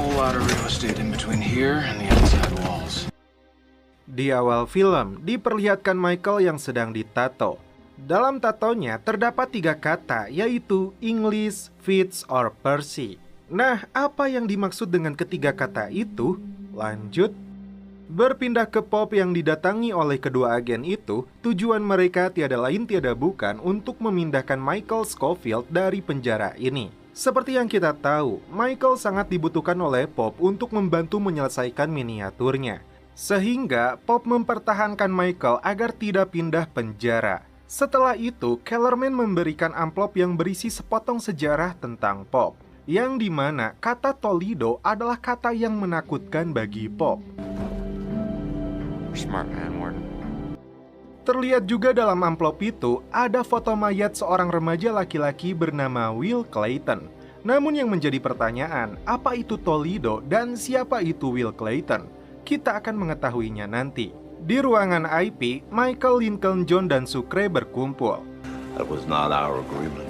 whole lot of real estate in between here and the outside walls. Di awal film, diperlihatkan Michael yang sedang ditato. Dalam tatonya terdapat 3 kata, yaitu English, Fitz, or Percy. Nah, apa yang dimaksud dengan ketiga kata itu? Lanjut. Berpindah ke Pop yang didatangi oleh kedua agen itu, tujuan mereka tiada lain tiada bukan untuk memindahkan Michael Scofield dari penjara ini. Seperti yang kita tahu, Michael sangat dibutuhkan oleh Pop untuk membantu menyelesaikan miniaturnya. Sehingga Pop mempertahankan Michael agar tidak pindah penjara. Setelah itu, Kellerman memberikan amplop yang berisi sepotong sejarah tentang Pop, yang dimana kata Toledo adalah kata yang menakutkan bagi Pop. Smart man, Warden. Terlihat juga dalam amplop itu ada foto mayat seorang remaja laki-laki bernama Will Clayton. Namun yang menjadi pertanyaan, apa itu Toledo dan siapa itu Will Clayton? Kita akan mengetahuinya nanti. Di ruangan IP, Michael, Lincoln, John, dan Sucre berkumpul. That was not our agreement.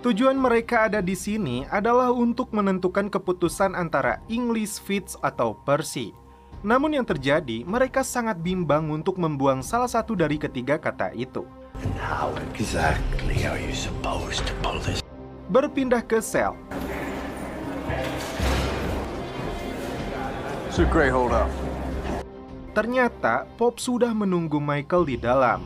Tujuan mereka ada di sini adalah untuk menentukan keputusan antara English, Fitz, atau Percy. Namun yang terjadi, mereka sangat bimbang untuk membuang salah satu dari ketiga kata itu. And how exactly are you supposed to pull this? Berpindah ke sel. Sucre, hold up. Ternyata Pop sudah menunggu Michael di dalam.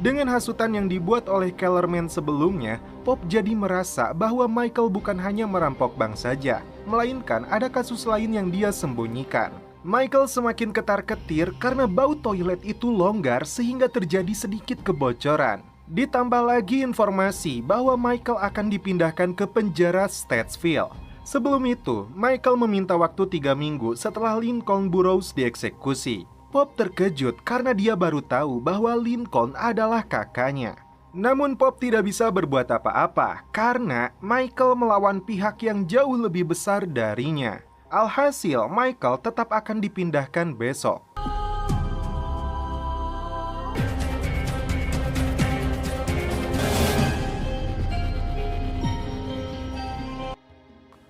Dengan hasutan yang dibuat oleh Kellerman sebelumnya, Pop jadi merasa bahwa Michael bukan hanya merampok bank saja, melainkan ada kasus lain yang dia sembunyikan. Michael semakin ketar-ketir karena bau toilet itu longgar sehingga terjadi sedikit kebocoran. Ditambah lagi informasi bahwa Michael akan dipindahkan ke penjara Statesville. Sebelum itu, Michael meminta waktu 3 minggu setelah Lincoln Burrows dieksekusi. Pop terkejut karena dia baru tahu bahwa Lincoln adalah kakaknya. Namun Pop tidak bisa berbuat apa-apa karena Michael melawan pihak yang jauh lebih besar darinya. Alhasil, Michael tetap akan dipindahkan besok.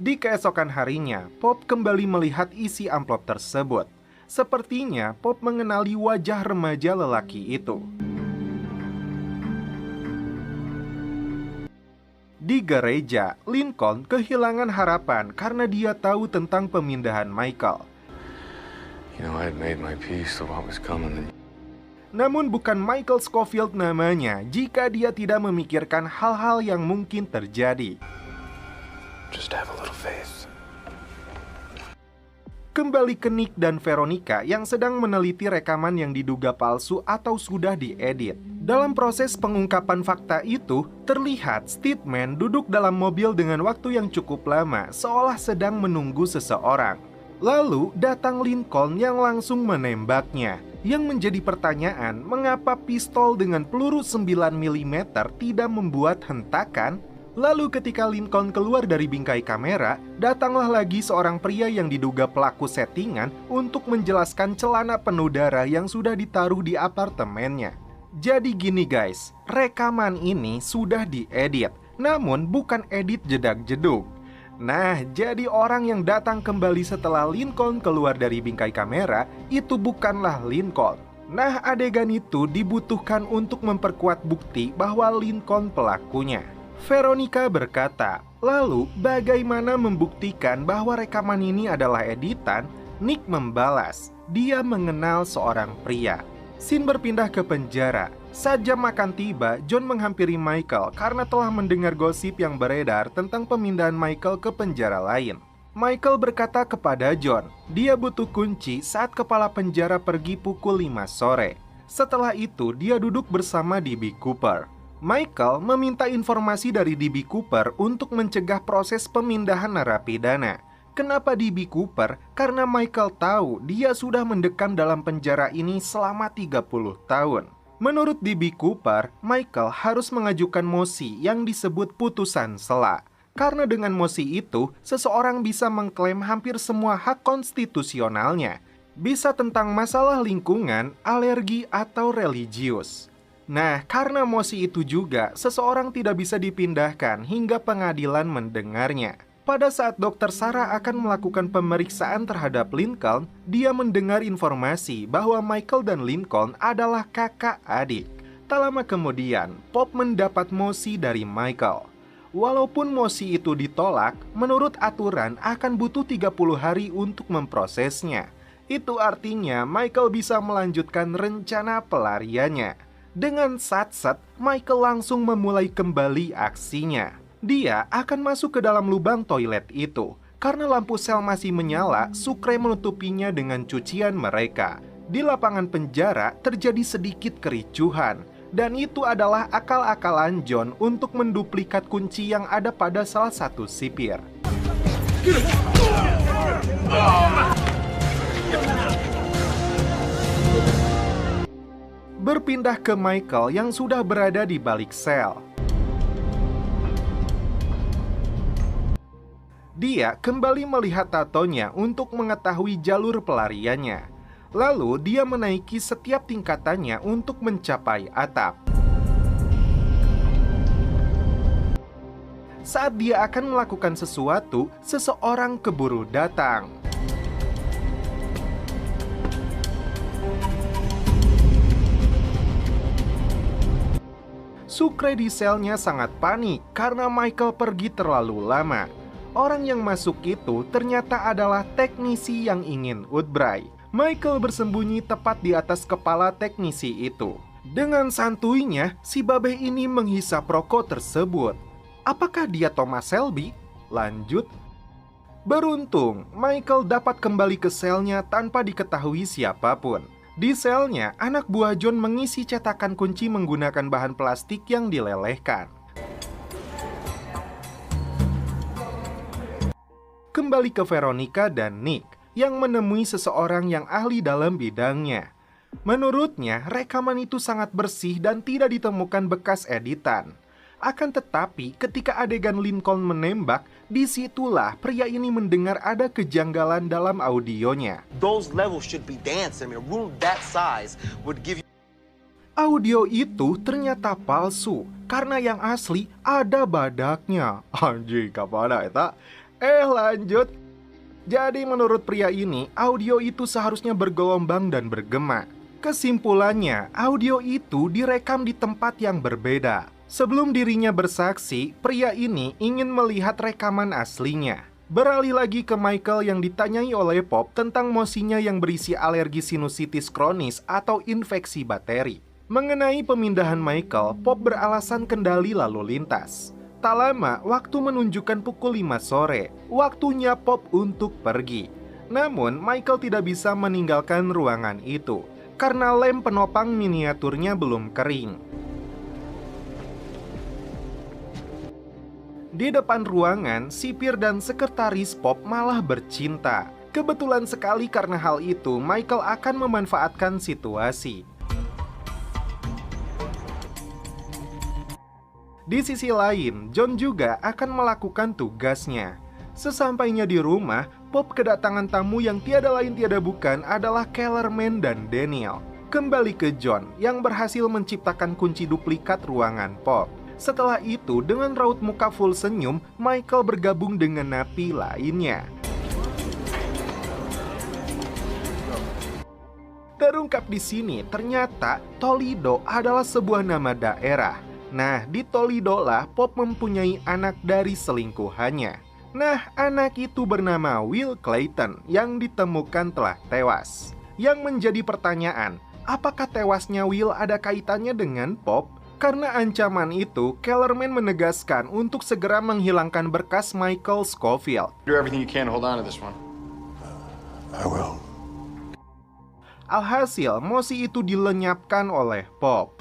Di keesokan harinya, Pop kembali melihat isi amplop tersebut. Sepertinya Pop mengenali wajah remaja lelaki itu. Di gereja, Lincoln kehilangan harapan karena dia tahu tentang pemindahan Michael. You know, I had made my peace with what was coming. Namun bukan Michael Scofield namanya jika dia tidak memikirkan hal-hal yang mungkin terjadi. Just have a little faith. Kembali ke Nick dan Veronica yang sedang meneliti rekaman yang diduga palsu atau sudah diedit. Dalam proses pengungkapan fakta itu, terlihat Steadman duduk dalam mobil dengan waktu yang cukup lama, seolah sedang menunggu seseorang. Lalu datang Lincoln yang langsung menembaknya. Yang menjadi pertanyaan, mengapa pistol dengan peluru 9 mm tidak membuat hentakan? Lalu ketika Lincoln keluar dari bingkai kamera, datanglah lagi seorang pria yang diduga pelaku settingan untuk menjelaskan celana penuh darah yang sudah ditaruh di apartemennya. Jadi gini guys, rekaman ini sudah diedit, namun bukan edit jedag-jedug. Nah, jadi orang yang datang kembali setelah Lincoln keluar dari bingkai kamera, itu bukanlah Lincoln. Nah, adegan itu dibutuhkan untuk memperkuat bukti bahwa Lincoln pelakunya. Veronica berkata, lalu bagaimana membuktikan bahwa rekaman ini adalah editan? Nick membalas, dia mengenal seorang pria. Scene berpindah ke penjara. Saat jam makan tiba, John menghampiri Michael karena telah mendengar gosip yang beredar tentang pemindahan Michael ke penjara lain. Michael berkata kepada John, dia butuh kunci saat kepala penjara pergi pukul 5 sore. Setelah itu, dia duduk bersama D.B. Cooper. Michael meminta informasi dari D.B. Cooper untuk mencegah proses pemindahan narapidana. Kenapa D.B. Cooper? Karena Michael tahu dia sudah mendekam dalam penjara ini selama 30 tahun. Menurut D.B. Cooper, Michael harus mengajukan mosi yang disebut putusan sela. Karena dengan mosi itu, seseorang bisa mengklaim hampir semua hak konstitusionalnya. Bisa tentang masalah lingkungan, alergi, atau religius. Nah, karena mosi itu juga, seseorang tidak bisa dipindahkan hingga pengadilan mendengarnya. Pada saat Dokter Sarah akan melakukan pemeriksaan terhadap Lincoln, dia mendengar informasi bahwa Michael dan Lincoln adalah kakak adik. Tak lama kemudian, Pop mendapat mosi dari Michael. Walaupun mosi itu ditolak, menurut aturan akan butuh 30 hari untuk memprosesnya. Itu artinya Michael bisa melanjutkan rencana pelariannya. Dengan sat-sat, Michael langsung memulai kembali aksinya. Dia akan masuk ke dalam lubang toilet itu. Karena lampu sel masih menyala, Sucre menutupinya dengan cucian mereka. Di lapangan penjara terjadi sedikit kericuhan. Dan itu adalah akal-akalan John untuk menduplikat kunci yang ada pada salah satu sipir. Berpindah ke Michael yang sudah berada di balik sel. Dia kembali melihat tatonya untuk mengetahui jalur pelariannya. Lalu dia menaiki setiap tingkatannya untuk mencapai atap. Saat dia akan melakukan sesuatu, seseorang keburu datang. Sucre di selnya sangat panik karena Michael pergi terlalu lama. Orang yang masuk itu ternyata adalah teknisi yang ingin Woodbury. Michael bersembunyi tepat di atas kepala teknisi itu. Dengan santuinya, si babe ini menghisap rokok tersebut. Apakah dia Thomas Shelby? Lanjut. Beruntung, Michael dapat kembali ke selnya tanpa diketahui siapapun. Di selnya, anak buah John mengisi cetakan kunci menggunakan bahan plastik yang dilelehkan. Kembali ke Veronica dan Nick yang menemui seseorang yang ahli dalam bidangnya. Menurutnya, rekaman itu sangat bersih dan tidak ditemukan bekas editan. Akan tetapi, ketika adegan Lincoln menembak, disitulah pria ini mendengar ada kejanggalan dalam audionya. Those levels should be dancing. I mean, a room that size would give you... Audio itu ternyata palsu, karena yang asli ada badaknya. Anjing, kapan eta? Lanjut. Jadi menurut pria ini, audio itu seharusnya bergelombang dan bergema. Kesimpulannya, audio itu direkam di tempat yang berbeda. Sebelum dirinya bersaksi, pria ini ingin melihat rekaman aslinya. Beralih lagi ke Michael yang ditanyai oleh Pop tentang mosinya yang berisi alergi sinusitis kronis atau infeksi bakteri. Mengenai pemindahan Michael, Pop beralasan kendali lalu lintas. Tak lama, waktu menunjukkan pukul 5 sore. Waktunya Pop untuk pergi. Namun, Michael tidak bisa meninggalkan ruangan itu karena lem penopang miniaturnya belum kering. Di depan ruangan, sipir dan sekretaris Pop malah bercinta. Kebetulan sekali karena hal itu, Michael akan memanfaatkan situasi. Di sisi lain, John juga akan melakukan tugasnya. Sesampainya di rumah, Pop kedatangan tamu yang tiada lain tiada bukan adalah Kellerman dan Daniel. Kembali ke John yang berhasil menciptakan kunci duplikat ruangan Pop. Setelah itu, dengan raut muka full senyum, Michael bergabung dengan napi lainnya. Terungkap di sini, ternyata Toledo adalah sebuah nama daerah. Nah, di Toledo lah Pop mempunyai anak dari selingkuhannya. Nah, anak itu bernama Will Clayton yang ditemukan telah tewas. Yang menjadi pertanyaan, apakah tewasnya Will ada kaitannya dengan Pop? Karena ancaman itu, Kellerman menegaskan untuk segera menghilangkan berkas Michael Scofield. Do everything you can to hold on to this one. I will. Alhasil, mosi itu dilenyapkan oleh Pop.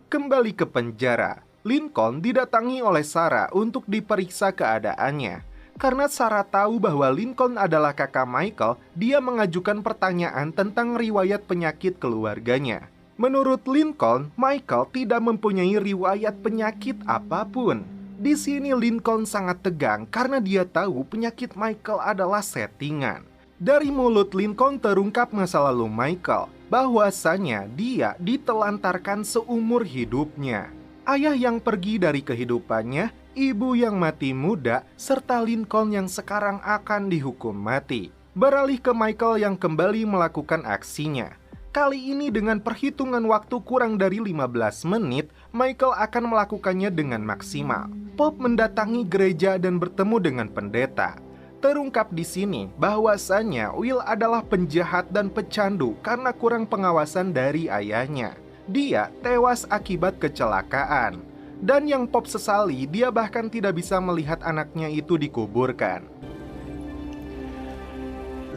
Kembali ke penjara, Lincoln didatangi oleh Sarah untuk diperiksa keadaannya. Karena Sarah tahu bahwa Lincoln adalah kakak Michael, dia mengajukan pertanyaan tentang riwayat penyakit keluarganya. Menurut Lincoln, Michael tidak mempunyai riwayat penyakit apapun. Di sini Lincoln sangat tegang karena dia tahu penyakit Michael adalah settingan. Dari mulut Lincoln terungkap masa lalu Michael, bahwasanya dia ditelantarkan seumur hidupnya. Ayah yang pergi dari kehidupannya, ibu yang mati muda, serta Lincoln yang sekarang akan dihukum mati. Beralih ke Michael yang kembali melakukan aksinya. Kali ini dengan perhitungan waktu kurang dari 15 menit, Michael akan melakukannya dengan maksimal. Pop mendatangi gereja dan bertemu dengan pendeta. Terungkap di sini bahwasannya Will adalah penjahat dan pecandu karena kurang pengawasan dari ayahnya. Dia tewas akibat kecelakaan. Dan yang Pop sesali, dia bahkan tidak bisa melihat anaknya itu dikuburkan.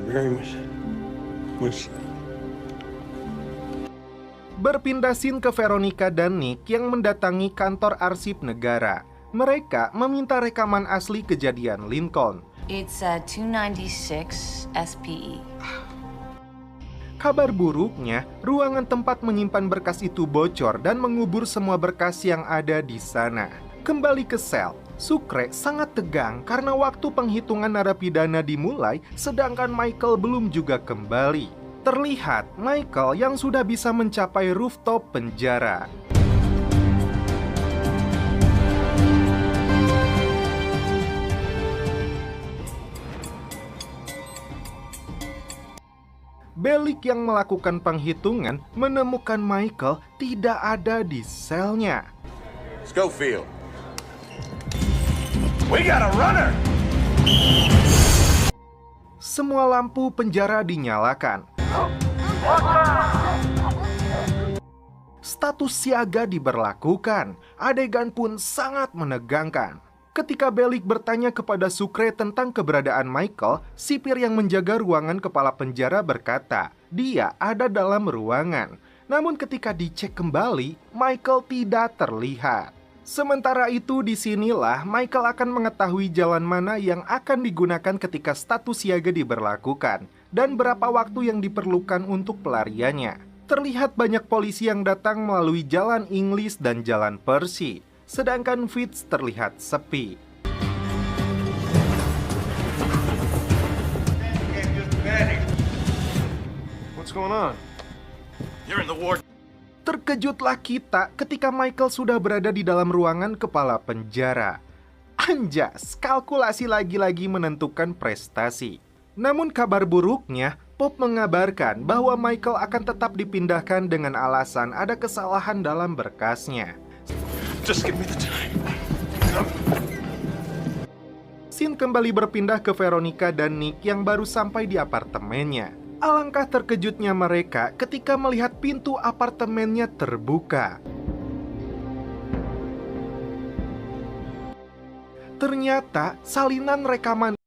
Very much. Berpindah scene ke Veronica dan Nick yang mendatangi kantor arsip negara. Mereka meminta rekaman asli kejadian Lincoln. It's 296 SPE. Kabar buruknya, ruangan tempat menyimpan berkas itu bocor dan mengubur semua berkas yang ada di sana. Kembali ke sel, Sucre sangat tegang karena waktu penghitungan narapidana dimulai, sedangkan Michael belum juga kembali. Terlihat Michael yang sudah bisa mencapai rooftop penjara. Bellick yang melakukan penghitungan menemukan Michael tidak ada di selnya. Schofield. We got a runner! Semua lampu penjara dinyalakan. Status siaga diberlakukan. Adegan pun sangat menegangkan. Ketika Bellick bertanya kepada Sucre tentang keberadaan Michael, sipir yang menjaga ruangan kepala penjara berkata, dia ada dalam ruangan. Namun ketika dicek kembali, Michael tidak terlihat. Sementara itu, disinilah Michael akan mengetahui jalan mana yang akan digunakan ketika status siaga diberlakukan dan berapa waktu yang diperlukan untuk pelariannya. Terlihat banyak polisi yang datang melalui jalan Inggris dan jalan Percy, sedangkan Fitz terlihat sepi. What's going on? You're in the ward. Terkejutlah kita ketika Michael sudah berada di dalam ruangan kepala penjara. Anjas, kalkulasi lagi-lagi menentukan prestasi. Namun kabar buruknya, Pop mengabarkan bahwa Michael akan tetap dipindahkan dengan alasan ada kesalahan dalam berkasnya. Just give me the time. Scene kembali berpindah ke Veronica dan Nick yang baru sampai di apartemennya. Alangkah terkejutnya mereka ketika melihat pintu apartemennya terbuka. Ternyata salinan rekaman